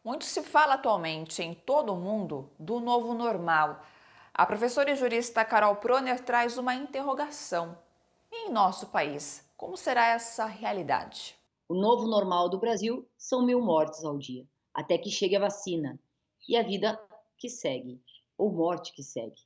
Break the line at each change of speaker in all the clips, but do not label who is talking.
Muito se fala atualmente em todo o mundo do novo normal. A professora e jurista Carol Proner traz uma interrogação. E em nosso país, como será essa realidade?
O novo normal do Brasil são 1.000 mortes ao dia, até que chegue a vacina e a vida que segue, ou morte que segue.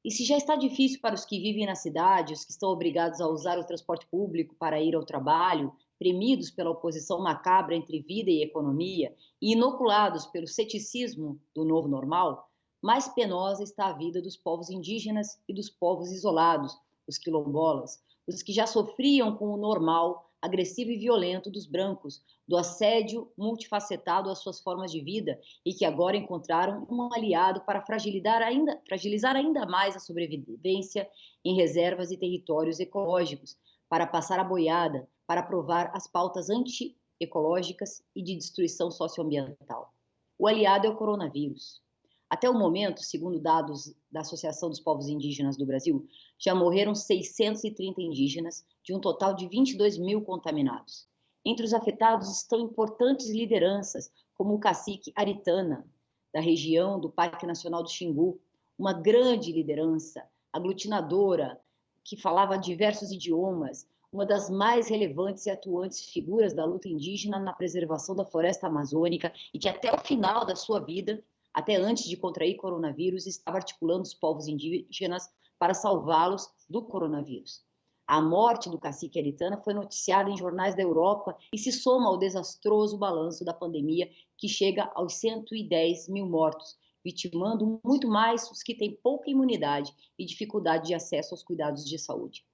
E se já está difícil para os que vivem na cidade, os que estão obrigados a usar o transporte público para ir ao trabalho, premidos pela oposição macabra entre vida e economia e inoculados pelo ceticismo do novo normal, mais penosa está a vida dos povos indígenas e dos povos isolados, os quilombolas, os que já sofriam com o normal, agressivo e violento dos brancos, do assédio multifacetado às suas formas de vida e que agora encontraram um aliado para fragilizar ainda mais a sobrevivência em reservas e territórios ecológicos, para passar a boiada, para aprovar as pautas antiecológicas e de destruição socioambiental. O aliado é o coronavírus. Até o momento, segundo dados da Associação dos Povos Indígenas do Brasil, já morreram 630 indígenas, de um total de 22.000 contaminados. Entre os afetados estão importantes lideranças, como o cacique Aritana, da região do Parque Nacional do Xingu, uma grande liderança, aglutinadora, que falava diversos idiomas, uma das mais relevantes e atuantes figuras da luta indígena na preservação da floresta amazônica e que até o final da sua vida, até antes de contrair coronavírus, estava articulando os povos indígenas para salvá-los do coronavírus. A morte do cacique Aritana foi noticiada em jornais da Europa e se soma ao desastroso balanço da pandemia, que chega aos 110.000 mortos, vitimando muito mais os que têm pouca imunidade e dificuldade de acesso aos cuidados de saúde.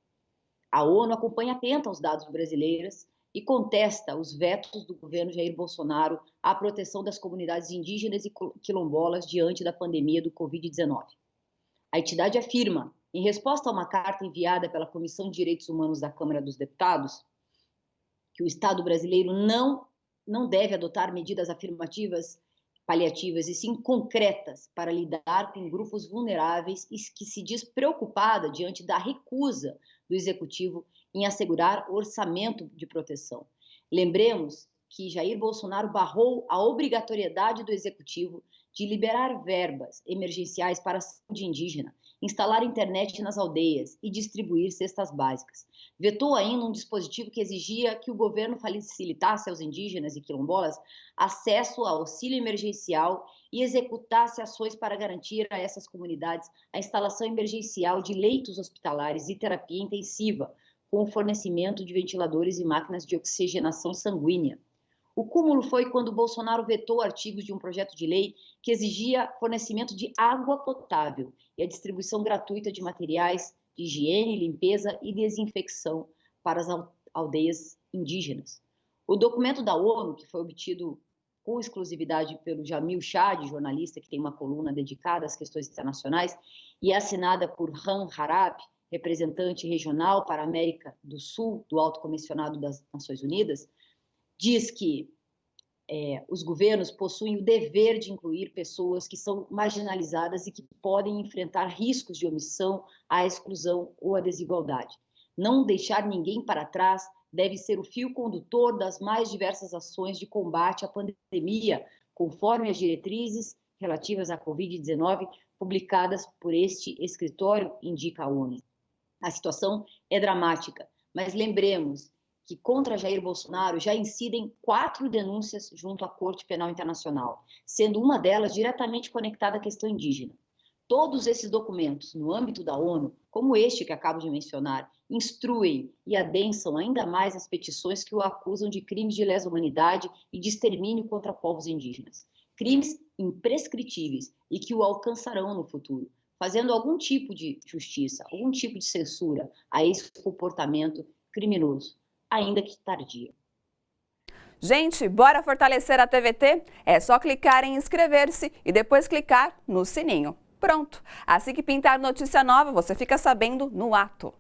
A ONU acompanha atenta aos dados brasileiros e contesta os vetos do governo Jair Bolsonaro à proteção das comunidades indígenas e quilombolas diante da pandemia do Covid-19. A entidade afirma, em resposta a uma carta enviada pela Comissão de Direitos Humanos da Câmara dos Deputados, que o Estado brasileiro não deve adotar medidas afirmativas, paliativas e sim concretas para lidar com grupos vulneráveis e que se diz preocupada diante da recusa do Executivo em assegurar orçamento de proteção. Lembremos que Jair Bolsonaro barrou a obrigatoriedade do Executivo de liberar verbas emergenciais para a saúde indígena, instalar internet nas aldeias e distribuir cestas básicas. Vetou ainda um dispositivo que exigia que o governo facilitasse aos indígenas e quilombolas acesso ao auxílio emergencial e executasse ações para garantir a essas comunidades a instalação emergencial de leitos hospitalares e terapia intensiva, com o fornecimento de ventiladores e máquinas de oxigenação sanguínea. O cúmulo foi quando Bolsonaro vetou artigos de um projeto de lei que exigia fornecimento de água potável e a distribuição gratuita de materiais de higiene, limpeza e desinfecção para as aldeias indígenas. O documento da ONU, que foi obtido com exclusividade pelo Jamil Chad, jornalista que tem uma coluna dedicada às questões internacionais, e assinada por Han Harap, representante regional para a América do Sul do Alto Comissionado das Nações Unidas, diz que os governos possuem o dever de incluir pessoas que são marginalizadas e que podem enfrentar riscos de omissão, à exclusão ou à desigualdade. Não deixar ninguém para trás deve ser o fio condutor das mais diversas ações de combate à pandemia, conforme as diretrizes relativas à Covid-19 publicadas por este escritório, indica a ONU. A situação é dramática, mas lembremos que contra Jair Bolsonaro já incidem 4 denúncias junto à Corte Penal Internacional, sendo uma delas diretamente conectada à questão indígena. Todos esses documentos, no âmbito da ONU, como este que acabo de mencionar, instruem e adensam ainda mais as petições que o acusam de crimes de lesa humanidade e de extermínio contra povos indígenas. Crimes imprescritíveis e que o alcançarão no futuro, fazendo algum tipo de justiça, algum tipo de censura a esse comportamento criminoso, ainda que tardia.
Gente, bora fortalecer a TVT? É só clicar em inscrever-se e depois clicar no sininho. Pronto! Assim que pintar notícia nova, você fica sabendo no ato.